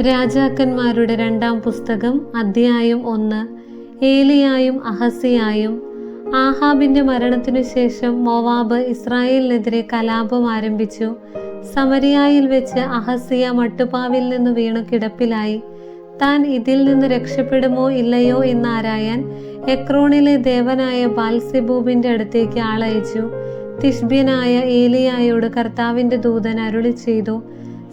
രാജാക്കന്മാരുടെ രണ്ടാം പുസ്തകം അധ്യായം 1. ഏലിയായും അഹസ്യായും. ആഹാബിന്റെ മരണത്തിനു ശേഷം മോവാബ് ഇസ്രായേലിനെതിരെ കലാപം ആരംഭിച്ചു. സമരിയായിൽ വെച്ച് അഹസ്യ മട്ടുപ്പാവിൽ നിന്ന് വീണു കിടപ്പിലായി. താൻ ഇതിൽ നിന്ന് രക്ഷപ്പെടുമോ ഇല്ലയോ എന്നാരായാൻ എക്രോണിലെ ദേവനായ ബാൽസെബൂബിന്റെ അടുത്തേക്ക് ആളയച്ചു. തിശ്ബ്യനായ ഏലിയായോട് കർത്താവിന്റെ ദൂതൻ അരുളി ചെയ്തു,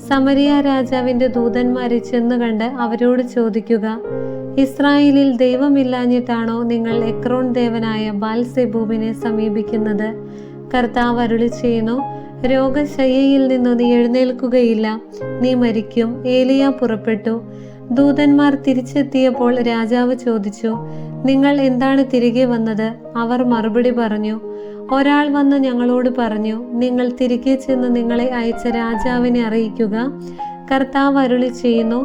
സമരിയ രാജാവിന്റെ ദൂതന്മാരെ ചെന്നു കണ്ട് അവരോട് ചോദിക്കുക, ഇസ്രായേലിൽ ദൈവമില്ലാഞ്ഞിട്ടാണോ നിങ്ങൾ എക്രോൺ ദേവനായ ബാൽസെബൂബിനെ സമീപിക്കുന്നത്? കർത്താവ് അരുളി ചെയ്യുന്നു, രോഗശയ്യയിൽ നിന്നു നീ എഴുന്നേൽക്കുകയില്ല, നീ മരിക്കും. ഏലിയ പുറപ്പെട്ടു. ദൂതന്മാർ തിരിച്ചെത്തിയപ്പോൾ രാജാവ് ചോദിച്ചു, നിങ്ങൾ എന്താണ് തിരികെ വന്നത്? അവർ മറുപടി പറഞ്ഞു, ഒരാൾ വന്ന് ഞങ്ങളോട് പറഞ്ഞു, നിങ്ങൾ തിരികെ ചെന്ന് നിങ്ങളെ അയച്ച രാജാവിനെ അറിയിക്കുക, കർത്താവ് അരുളി ചെയ്യുന്നു,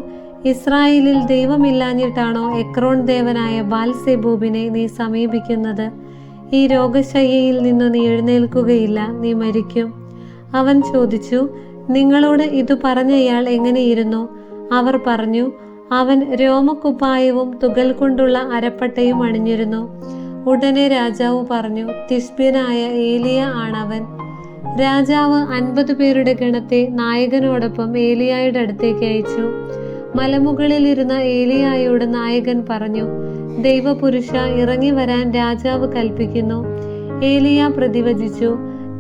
ഇസ്രായേലിൽ ദൈവമില്ലാഞ്ഞിട്ടാണോ എക്രോൺ ദേവനായ ബാൽസെബൂബിനെ നീ സമീപിക്കുന്നത്? ഈ രോഗശയ്യയിൽ നിന്ന് നീ എഴുന്നേൽക്കുകയില്ല, നീ മരിക്കും. അവൻ ചോദിച്ചു, നിങ്ങളോട് ഇതു പറഞ്ഞയാൾ എങ്ങനെയിരുന്നു? അവർ പറഞ്ഞു, അവൻ രോമക്കുപ്പായവും തുകൽ കൊണ്ടുള്ള അരപ്പട്ടയും അണിഞ്ഞിരുന്നു. ഉടനെ രാജാവ് പറഞ്ഞു, തിശ്ബ്യനായ ഏലിയ ആണവൻ. രാജാവ് 50 പേരുടെ ഗണത്തെ നായകനോടൊപ്പം ഏലിയായുടെ അടുത്തേക്ക് അയച്ചു. മലമുകളിലിരുന്ന ഏലിയായോട് നായകൻ പറഞ്ഞു, ദൈവപുരുഷ, ഇറങ്ങി വരാൻ രാജാവ് കൽപ്പിക്കുന്നു. ഏലിയ പ്രതിവചിച്ചു,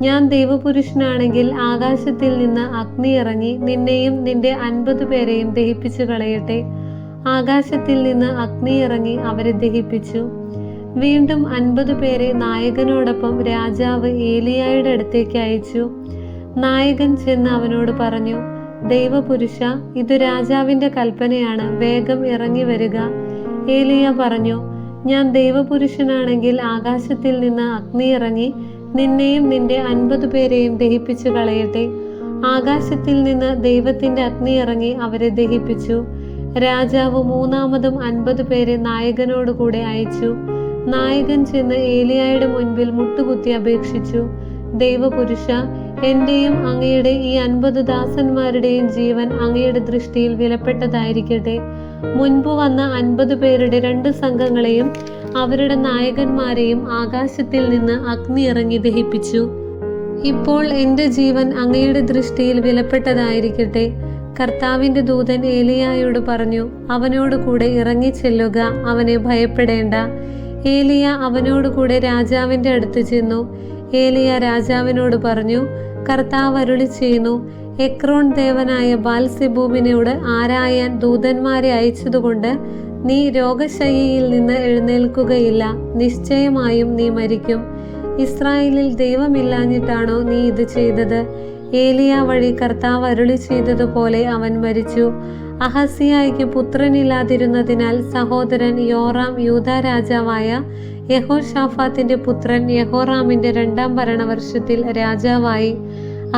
ഞാൻ ദൈവപുരുഷനാണെങ്കിൽ ആകാശത്തിൽ നിന്ന് അഗ്നി ഇറങ്ങി നിന്നെയും നിന്റെ 50 പേരെയും ദഹിപ്പിച്ചു കളയട്ടെ. ആകാശത്തിൽ നിന്ന് അഗ്നി ഇറങ്ങി അവരെ ദഹിപ്പിച്ചു. വീണ്ടും 50 പേരെ നായകനോടൊപ്പം രാജാവ് ഏലിയായുടെ അടുത്തേക്ക് അയച്ചു. നായകൻ ചെന്ന് അവനോട് പറഞ്ഞു, ദൈവപുരുഷ, ഇത് രാജാവിന്റെ കൽപ്പനയാണ്, വേഗം ഇറങ്ങി വരിക. ഏലിയ പറഞ്ഞു, ഞാൻ ദൈവപുരുഷനാണെങ്കിൽ ആകാശത്തിൽ നിന്ന് അഗ്നി ഇറങ്ങി നിന്നെയും നിന്റെ 50 പേരെയും ദഹിപ്പിച്ചു കളയട്ടെ. ആകാശത്തിൽ നിന്ന് ദൈവത്തിന്റെ അഗ്നി ഇറങ്ങി അവരെ ദഹിപ്പിച്ചു. രാജാവ് മൂന്നാമതും 50 പേരെ നായകനോടുകൂടെ അയച്ചു. നായകൻ ചെന്ന് ഏലിയായുടെ മുൻപിൽ മുട്ടുകുത്തി അപേക്ഷിച്ചു, ദൈവപുരുഷ, എന്റെയും അങ്ങയുടെ ഈ 50 ദാസന്മാരുടെയും ജീവൻ അങ്ങയുടെ ദൃഷ്ടിയിൽ വിലപ്പെട്ടതായിരിക്കട്ടെ. മുൻപ് വന്ന 50 പേരുടെ 2 സംഘങ്ങളെയും അവരുടെ നായകന്മാരെയും ആകാശത്തിൽ നിന്ന് അഗ്നി ഇറങ്ങി ദഹിപ്പിച്ചു. ഇപ്പോൾ എന്റെ ജീവൻ അങ്ങയുടെ ദൃഷ്ടിയിൽ വിലപ്പെട്ടതായിരിക്കട്ടെ. കർത്താവിന്റെ ദൂതൻ ഏലിയായോട് പറഞ്ഞു, അവനോട് കൂടെ ഇറങ്ങി ചെല്ലുക, അവനെ ഭയപ്പെടേണ്ട. ഏലിയ അവനോടുകൂടെ രാജാവിന്റെ അടുത്ത് ചെന്നു. ഏലിയ രാജാവിനോട് പറഞ്ഞു, കർത്താവ് അരുളി ചെയ്യുന്നു, എക്രോൺ ദേവനായ ബാൽസെബൂബിനോട് ആരായാൻ ദൂതന്മാരെ അയച്ചതുകൊണ്ട് നീ രോഗശയ്യയിൽ നിന്ന് എഴുന്നേൽക്കുകയില്ല, നിശ്ചയമായും നീ മരിക്കും. ഇസ്രായേലിൽ ദൈവമില്ലാഞ്ഞിട്ടാണോ നീ ഇത് ചെയ്തത്? ഏലിയ വഴി കർത്താവ് അരുളി ചെയ്തതുപോലെ അവൻ മരിച്ചു. അഹസ്യായ്ക്ക് പുത്രനില്ലാതിരുന്നതിനാൽ സഹോദരൻ യോറാം യൂദാ രാജാവായ യഹോശാഫാത്തിന്റെ പുത്രൻ യഹോറാമിന്റെ 2-ാം ഭരണവർഷത്തിൽ രാജാവായി.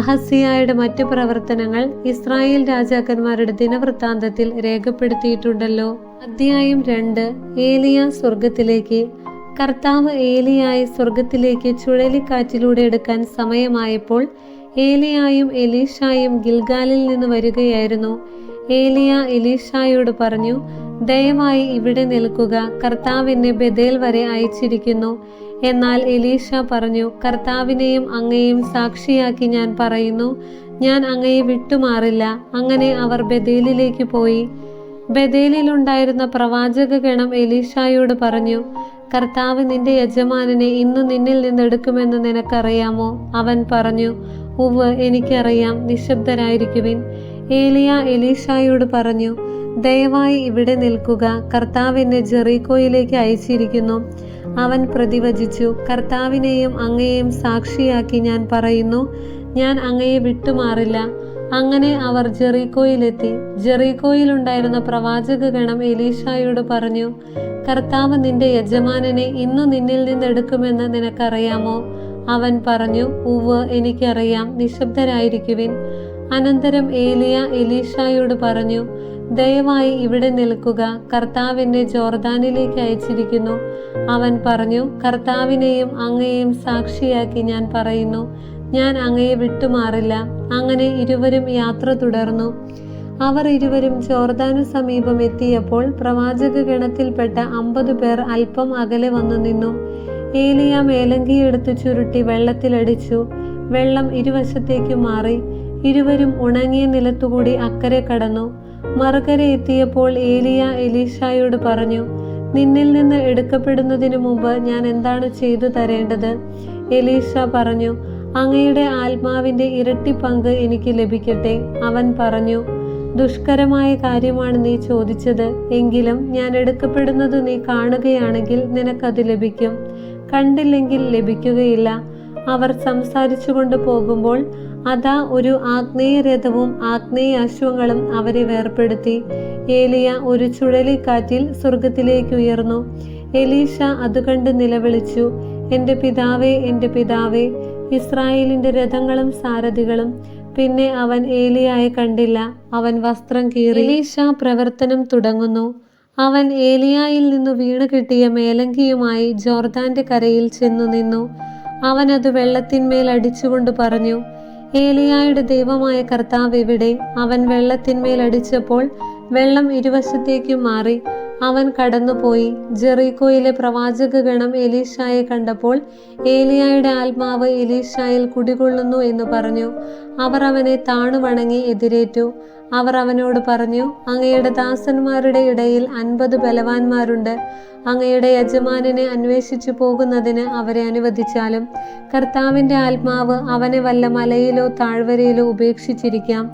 അഹസ്യായുടെ മറ്റു പ്രവർത്തനങ്ങൾ ഇസ്രായേൽ രാജാക്കന്മാരുടെ ദിനവൃത്താന്തത്തിൽ രേഖപ്പെടുത്തിയിട്ടുണ്ടല്ലോ. അധ്യായം 2. ഏലിയ സ്വർഗത്തിലേക്ക്. കർത്താവ് ഏലിയായെ സ്വർഗത്തിലേക്ക് ചുഴലിക്കാറ്റിലൂടെ എടുക്കാൻ സമയമായപ്പോൾ ഏലിയായും എലീഷായും ഗിൽഗാലിൽ നിന്ന് വരികയായിരുന്നു. ഏലിയ എലീഷായോട് പറഞ്ഞു, ദയവായി ഇവിടെ നിൽക്കുക, കർത്താവ് എന്നെ ബേഥേൽ വരെ അയച്ചിരിക്കുന്നു. എന്നാൽ എലീഷ പറഞ്ഞു, കർത്താവിനെയും അങ്ങയെയും സാക്ഷിയാക്കി ഞാൻ പറയുന്നു, ഞാൻ അങ്ങയെ വിട്ടുമാറില്ല. അങ്ങനെ അവർ ബേഥേലിലേക്ക് പോയി. ബേഥേലിലുണ്ടായിരുന്ന പ്രവാചക ഗണം എലീഷായോട് പറഞ്ഞു, കർത്താവ് നിന്റെ യജമാനനെ ഇന്ന് നിന്നിൽ നിന്ന് എടുക്കുമെന്ന് നിനക്കറിയാമോ? അവൻ പറഞ്ഞു, ഉവ്വ്, എനിക്കറിയാം, നിശബ്ദരായിരിക്കുവിൻ. ഏലിയ എലീഷായോട് പറഞ്ഞു, ദയവായി ഇവിടെ നിൽക്കുക, കർത്താവ് എന്നെ ജെറീക്കോയിലേക്ക് അയച്ചിരിക്കുന്നു. അവൻ പ്രതിവചിച്ചു, കർത്താവിനെയും അങ്ങയെയും സാക്ഷിയാക്കി ഞാൻ പറയുന്നു, ഞാൻ അങ്ങയെ വിട്ടുമാറില്ല. അങ്ങനെ അവർ ജെറീക്കോയിലെത്തി. ജെറീക്കോയിലുണ്ടായിരുന്ന പ്രവാചക ഗണം എലീഷായോട് പറഞ്ഞു, കർത്താവ് നിന്റെ യജമാനനെ ഇന്നു നിന്നിൽ നിന്ന് എടുക്കുമെന്ന് നിനക്കറിയാമോ? അവൻ പറഞ്ഞു, ഉവ്വ്, എനിക്കറിയാം, നിശബ്ദരായിരിക്കുവിൻ. അനന്തരം ഏലിയ എലീഷായോട് പറഞ്ഞു, ദയവായി ഇവിടെ നിൽക്കുക, കർത്താവ് എന്നെ ജോർദാനിലേക്ക് അയച്ചിരിക്കുന്നു. അവൻ പറഞ്ഞു, കർത്താവിനെയും അങ്ങയെയും സാക്ഷിയാക്കി ഞാൻ പറയുന്നു, ഞാൻ അങ്ങയെ വിട്ടുമാറില്ല. അങ്ങനെ ഇരുവരും യാത്ര തുടർന്നു. അവർ ഇരുവരും ജോർദാനു സമീപം എത്തിയപ്പോൾ പ്രവാചക ഗണത്തിൽപ്പെട്ട 50 പേർ അല്പം അകലെ വന്നു നിന്നു. ഏലിയ മേലങ്കിയെടുത്ത് ചുരുട്ടി വെള്ളത്തിലടിച്ചു. വെള്ളം ഇരുവശത്തേക്കും മാറി. ഇരുവരും ഉണങ്ങിയ നിലത്തുകൂടി അക്കരെ കടന്നു. മറുകരെ എത്തിയപ്പോൾ ഏലിയ എലീശായോട് പറഞ്ഞു, നിന്നിൽ നിന്ന് എടുക്കപ്പെടുന്നതിനു മുമ്പ് ഞാൻ എന്താണ് ചെയ്തു തരേണ്ടത്? എലീശ പറഞ്ഞു, അങ്ങയുടെ ആത്മാവിന്റെ ഇരട്ടി പങ്ക് എനിക്ക് ലഭിക്കട്ടെ. അവൻ പറഞ്ഞു, ദുഷ്കരമായ കാര്യമാണ് നീ ചോദിച്ചത്. എങ്കിലും ഞാൻ എടുക്കപ്പെടുന്നത് നീ കാണുകയാണെങ്കിൽ നിനക്കത് ലഭിക്കും, കണ്ടില്ലെങ്കിൽ ലഭിക്കുകയില്ല. അവർ സംസാരിച്ചു കൊണ്ട് പോകുമ്പോൾ അതാ ഒരു ആഗ്നേയ രഥവും ആഗ്നേയ അശ്വങ്ങളും അവരെ വേർപെടുത്തി. ഏലിയ ഒരു ചുഴലിക്കാറ്റിൽ സ്വർഗത്തിലേക്ക് ഉയർന്നു. എലീശ അതുകണ്ട് നിലവിളിച്ചു, എൻ്റെ പിതാവേ, എൻ്റെ പിതാവേ, ഇസ്രായേലിന്റെ രഥങ്ങളും സാരഥികളും. പിന്നെ അവൻ ഏലിയായെ കണ്ടില്ല. അവൻ വസ്ത്രം കീറി. എലീശ പ്രവർത്തനം തുടങ്ങുന്നു. അവൻ ഏലിയായിൽ നിന്നു വീണ് കിട്ടിയ മേലങ്കിയുമായി ജോർദാന്റെ കരയിൽ ചെന്നു നിന്നു. അവൻ അത് വെള്ളത്തിന്മേൽ അടിച്ചുകൊണ്ട് പറഞ്ഞു, ഏലിയായുടെ ദൈവമായ കർത്താവ് എവിടെ? അവൻ വെള്ളത്തിന്മേൽ അടിച്ചപ്പോൾ വെള്ളം ഇരുവശത്തേക്കും മാറി. അവൻ കടന്നുപോയി. ജെറീക്കോയിലെ പ്രവാചക ഗണം എലീശായെ കണ്ടപ്പോൾ ഏലിയായുടെ ആത്മാവ് എലീശായിൽ കുടികൊള്ളുന്നു എന്ന് പറഞ്ഞു. അവർ അവനെ താണുവണങ്ങി എതിരേറ്റു. അവർ അവനോട് പറഞ്ഞു, അങ്ങയുടെ ദാസന്മാരുടെ ഇടയിൽ 50 ബലവാന്മാരുണ്ട്. അങ്ങയുടെ യജമാനനെ അന്വേഷിച്ചു പോകുന്നതിന് അവരെ അനുവദിച്ചാലും കർത്താവിന്റെ ആത്മാവ് അവനെ വല്ല മലയിലോ താഴ്വരയിലോ ഉപേക്ഷിച്ചിരിക്കാം.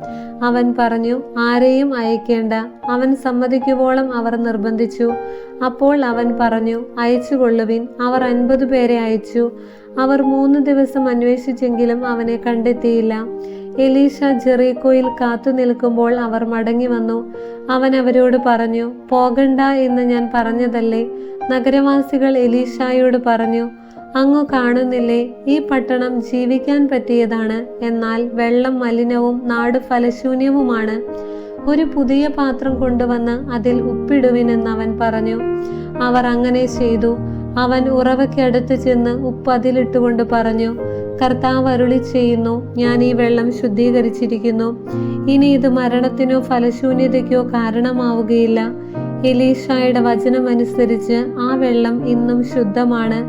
അവൻ പറഞ്ഞു, ആരെയും അയക്കേണ്ട. അവൻ സമ്മതിക്കുവോളം അവർ നിർബന്ധിച്ചു. അപ്പോൾ അവൻ പറഞ്ഞു, അയച്ചുകൊള്ളുവിൻ. അവർ 50 പേരെ അയച്ചു. അവർ 3 ദിവസം അന്വേഷിച്ചെങ്കിലും അവനെ കണ്ടെത്തിയില്ല. എലീശ ജെറീക്കോയിൽ കാത്തു നിൽക്കുമ്പോൾ അവർ മടങ്ങി വന്നു. അവൻ അവരോട് പറഞ്ഞു, പോകണ്ട എന്ന് ഞാൻ പറഞ്ഞതല്ലേ? നഗരവാസികൾ എലീശായോട് പറഞ്ഞു, അങ്ങു കാണുന്നില്ലേ, ഈ പട്ടണം ജീവിക്കാൻ പറ്റിയതാണ്, എന്നാൽ വെള്ളം മലിനവും നാട് ഫലശൂന്യവുമാണ്. ഒരു പുതിയ പാത്രം കൊണ്ടുവന്ന് അതിൽ ഉപ്പിടുവിനെന്ന് അവൻ പറഞ്ഞു. അവർ അങ്ങനെ ചെയ്തു. അവൻ ഉറവയ്ക്കടുത്ത് ചെന്ന് ഉപ്പ് അതിലിട്ടുകൊണ്ട് പറഞ്ഞു, കർത്താവ് അരുളി ചെയ്യുന്നു, ഞാൻ ഈ വെള്ളം ശുദ്ധീകരിച്ചിരിക്കുന്നു. ഇനി ഇത് മരണത്തിനോ ഫലശൂന്യതയ്ക്കോ കാരണമാവുകയില്ല. എലീശായുടെ വചനമനുസരിച്ച് ആ വെള്ളം ഇന്നും ശുദ്ധമാണ്.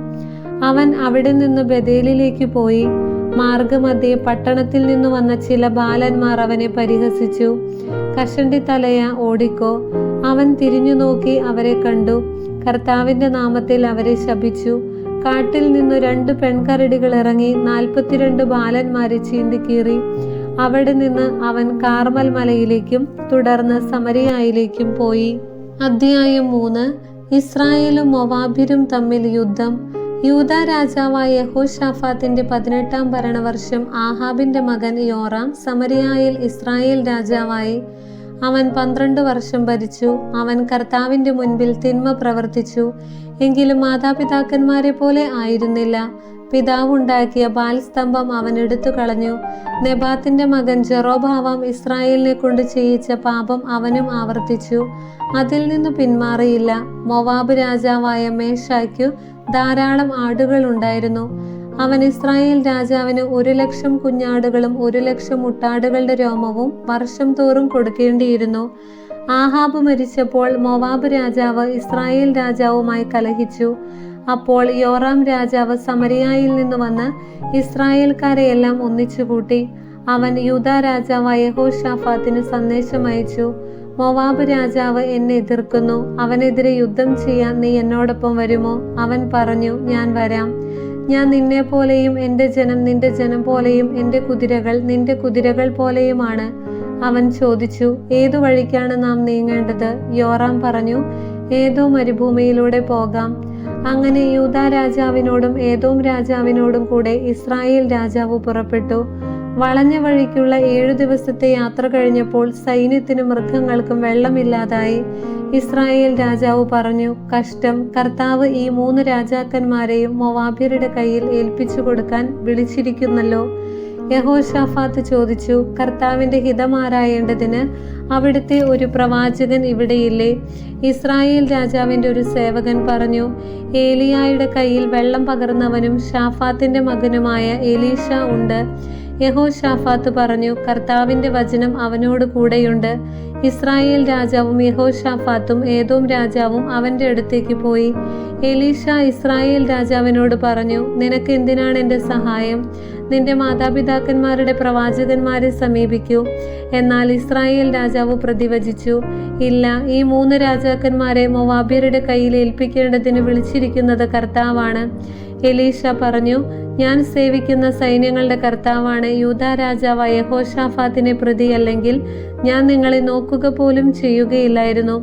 അവൻ അവിടെ നിന്ന് ബേഥേലിലേക്ക് പോയി. മാർഗമധ്യേ പട്ടണത്തിൽ നിന്ന് വന്ന ചില ബാലന്മാർ അവനെ പരിഹസിച്ചു. കഷണ്ടി തലയ, ഓടിക്കോ. അവൻ തിരിഞ്ഞു നോക്കി അവരെ കണ്ടു. കർത്താവിന്റെ നാമത്തിൽ അവരെ ശപിച്ചു. കാട്ടിൽ നിന്നു 2 പെൺകരടികൾ ഇറങ്ങി 42 ബാലന്മാരെ ചീന്തിക്കീറി. അവിടെ നിന്ന് അവൻ കാർമൽ മലയിലേക്കും തുടർന്ന് സമരിയായിലേക്കും പോയി. അധ്യായം 3. ഇസ്രായേലും മൊവാബ്യരും തമ്മിൽ യുദ്ധം. യൂദ രാജാവായ യെഹോശാഫാത്തിന്റെ 18-ാം ഭരണവർഷം ആഹാബിന്റെ മകൻ യോറാം സമരിയായിൽ ഇസ്രായേൽ രാജാവായി. അവൻ 12 വർഷം ഭരിച്ചു. അവൻ കർത്താവിന്റെ മുൻപിൽ തിന്മ പ്രവർത്തിച്ചു. എങ്കിലും മാതാപിതാക്കന്മാരെ പോലെ ആയിരുന്നില്ല. പിതാവുണ്ടാക്കിയ ബാൽസ്തംഭം അവൻ എടുത്തു കളഞ്ഞു. നെബാത്തിന്റെ മകൻ ജെറോബാവാം ഇസ്രായേലിനെ കൊണ്ട് ചെയ്യിച്ച പാപം അവനും ആവർത്തിച്ചു. അതിൽ നിന്നു പിന്മാറിയില്ല. മൊവാബ് രാജാവായ മേശായ്ക്കു ധാരാളം ആടുകൾ ഉണ്ടായിരുന്നു. അവൻ ഇസ്രായേൽ രാജാവിന് 100,000 കുഞ്ഞാടുകളും 100,000 മുട്ടാടുകളുടെ രോമവും വർഷം തോറും കൊടുക്കേണ്ടിയിരുന്നു. ആഹാബ് മരിച്ചപ്പോൾ മൊവാബ് രാജാവ് ഇസ്രായേൽ രാജാവുമായി കലഹിച്ചു. അപ്പോൾ യോറാം രാജാവ് സമരിയായിൽ നിന്ന് വന്ന് ഇസ്രായേൽക്കാരെയെല്ലാം ഒന്നിച്ചുകൂട്ടി. അവൻ യൂദാ രാജാവായ യെഹോശാഫാത്തിന് സന്ദേശം അയച്ചു, മൊവാബ് രാജാവ് എന്നെ എതിർക്കുന്നു. അവനെതിരെ യുദ്ധം ചെയ്യാൻ നീ എന്നോടൊപ്പം വരുമോ? അവൻ പറഞ്ഞു, ഞാൻ വരാം. ഞാൻ നിന്നെ പോലെയും എൻ്റെ ജനം നിന്റെ ജനം പോലെയും എൻ്റെ കുതിരകൾ നിന്റെ കുതിരകൾ പോലെയുമാണ്. അവൻ ചോദിച്ചു, ഏതു വഴിക്കാണ് നാം നീങ്ങേണ്ടത്? യോറാം പറഞ്ഞു, ഏതോ മരുഭൂമിയിലൂടെ പോകാം. അങ്ങനെ യൂദാ രാജാവിനോടും ഏദോം രാജാവിനോടും കൂടെ ഇസ്രായേൽ രാജാവ് പുറപ്പെട്ടു. വളഞ്ഞ വഴിക്കുള്ള 7 ദിവസത്തെ യാത്ര കഴിഞ്ഞപ്പോൾ സൈന്യത്തിനും മൃഗങ്ങൾക്കും വെള്ളമില്ലാതായി. ഇസ്രായേൽ രാജാവ് പറഞ്ഞു, കഷ്ടം, കർത്താവ് ഈ 3 രാജാക്കന്മാരെയും മൊവാബ്യരുടെ കയ്യിൽ ഏൽപ്പിച്ചു കൊടുക്കാൻ വിളിച്ചിരിക്കുന്നല്ലോ. യഹോശാഫാത്ത് ചോദിച്ചു, കർത്താവിന്റെ ഹിതമാരായേണ്ടതിന് അവിടുത്തെ ഒരു പ്രവാചകൻ ഇവിടെയില്ലേ? ഇസ്രായേൽ രാജാവിന്റെ ഒരു സേവകൻ പറഞ്ഞു, ഏലിയായുടെ കയ്യിൽ വെള്ളം പകർന്നവനും ഷാഫാത്തിന്റെ മകനുമായ എലീശ ഉണ്ട്. യഹോശാഫാത്ത് പറഞ്ഞു, കർത്താവിന്റെ വചനം അവനോട് കൂടെയുണ്ട്. ഇസ്രായേൽ രാജാവും യഹോശാഫാത്തും ഏദോം രാജാവും അവന്റെ അടുത്തേക്ക് പോയി. എലീശ ഇസ്രായേൽ രാജാവിനോട് പറഞ്ഞു, നിനക്ക് എന്തിനാണ് എൻ്റെ സഹായം? നിന്റെ മാതാപിതാക്കന്മാരുടെ പ്രവാചകന്മാരെ സമീപിക്കൂ. എന്നാൽ ഇസ്രായേൽ രാജാവ് പ്രതിവചിച്ചു, ഇല്ല, ഈ 3 രാജാക്കന്മാരെ മോവാബ്യരുടെ കയ്യിൽ ഏൽപ്പിക്കേണ്ടതിന് വിളിച്ചിരിക്കുന്നത് കർത്താവാണ്. എലീശ പറഞ്ഞു, ഞാൻ സേവിക്കുന്ന സൈന്യങ്ങളുടെ കർത്താവാണ് യൂദാ രാജാവായ യഹോശാഫാത്തിനെ പ്രതി അല്ലെങ്കിൽ ഞാൻ നിങ്ങളെ നോക്കുക പോലും ചെയ്യുകയില്ലായിരുന്നു.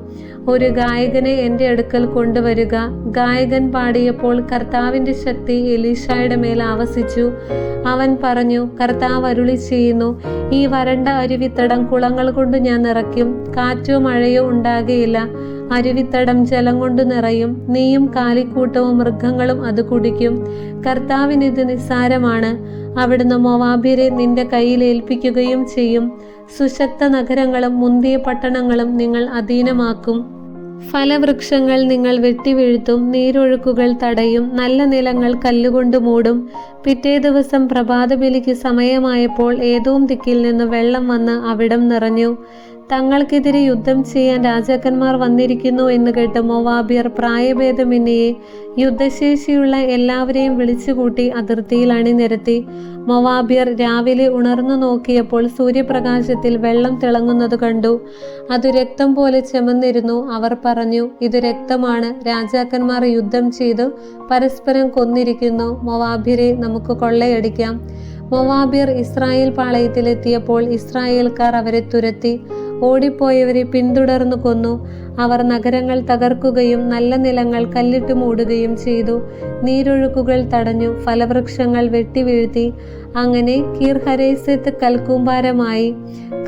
ഒരു ഗായകനെ എൻ്റെ അടുക്കൽ കൊണ്ടുവരിക. ഗായകൻ പാടിയപ്പോൾ കർത്താവിൻ്റെ ശക്തി എലീശായുടെ മേൽ ആവസിച്ചു. അവൻ പറഞ്ഞു, കർത്താവ് അരുളി ചെയ്യുന്നു, ഈ വരണ്ട അരുവിത്തടം കുളങ്ങൾ കൊണ്ട് ഞാൻ നിറയ്ക്കും. കാറ്റോ മഴയോ ഉണ്ടാകുകയില്ല. അരുവിത്തടം ജലം കൊണ്ട് നിറയും. നീയും കാലിക്കൂട്ടവും മൃഗങ്ങളും അത് കുടിക്കും. കർത്താവിനിത് നിസ്സാരമാണ്. അവിടുന്ന് മോവാബ്യരെ നിന്റെ കയ്യിൽ ഏൽപ്പിക്കുകയും ചെയ്യും. സുശക്ത നഗരങ്ങളും മുന്തിയ പട്ടണങ്ങളും നിങ്ങൾ അധീനമാക്കും. ഫലവൃക്ഷങ്ങൾ നിങ്ങൾ വെട്ടിവീഴ്ത്തും. നീരൊഴുക്കുകൾ തടയും. നല്ല നിലങ്ങൾ കല്ലുകൊണ്ട് മൂടും. പിറ്റേ ദിവസം പ്രഭാതബലിക്ക് സമയമായപ്പോൾ ഏദോം ദിക്കിൽ നിന്ന് വെള്ളം വന്ന് അവിടം നിറഞ്ഞു. തങ്ങൾക്കെതിരെ യുദ്ധം ചെയ്യാൻ രാജാക്കന്മാർ വന്നിരിക്കുന്നു എന്ന് കേട്ട് മോവാബ്യർ പ്രായഭേദമന്യേ യുദ്ധശേഷിയുള്ള എല്ലാവരെയും വിളിച്ചുകൂട്ടി അതിർത്തിയിൽ അണിനിരത്തി. മോവാബ്യർ രാവിലെ ഉണർന്നു നോക്കിയപ്പോൾ സൂര്യപ്രകാശത്തിൽ വെള്ളം തിളങ്ങുന്നത് കണ്ടു. അത് രക്തം പോലെ ചെമന്നിരുന്നു. അവർ പറഞ്ഞു, ഇത് രക്തമാണ്. രാജാക്കന്മാർ യുദ്ധം ചെയ്തു പരസ്പരം കൊന്നിരിക്കുന്നു. മോവാബ്യരെ നമുക്ക് കൊള്ളയടിക്കാം. മോവാബ്യർ ഇസ്രായേൽ പാളയത്തിലെത്തിയപ്പോൾ ഇസ്രായേൽക്കാർ അവരെ തുരത്തി. ഓടിപ്പോയവരെ പിന്തുടർന്നു കൊന്നു. അവർ നഗരങ്ങൾ തകർക്കുകയും നല്ല നിലങ്ങൾ കല്ലിട്ട് മൂടുകയും ചെയ്തു. നീരൊഴുക്കുകൾ തടഞ്ഞു. ഫലവൃക്ഷങ്ങൾ വെട്ടിവീഴ്ത്തി. അങ്ങനെ കീർഹരേസെത്ത് കൽക്കൂമ്പാരമായി.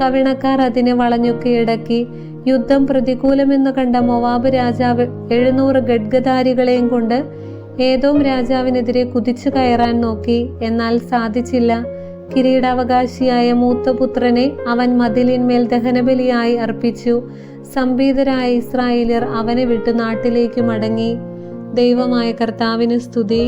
കവിണക്കാർ അതിനെ വളഞ്ഞു കീഴടക്കി. യുദ്ധം പ്രതികൂലമെന്ന് കണ്ട മോവാബ് രാജാവ് 700 ഖഡ്ഗധാരികളെയും കൊണ്ട് ഏദോം രാജാവിനെതിരെ കുതിച്ചു കയറാൻ നോക്കി. എന്നാൽ സാധിച്ചില്ല. കിരീടാവകാശിയായ മൂത്തപുത്രനെ അവൻ മതിലിന്മേൽ ദഹനബലിയായി അർപ്പിച്ചു. സംഭീതരായ ഇസ്രായേല്യർ അവനെ വിട്ടു നാട്ടിലേക്ക് മടങ്ങി. ദൈവമായ കർത്താവിന് സ്തുതി.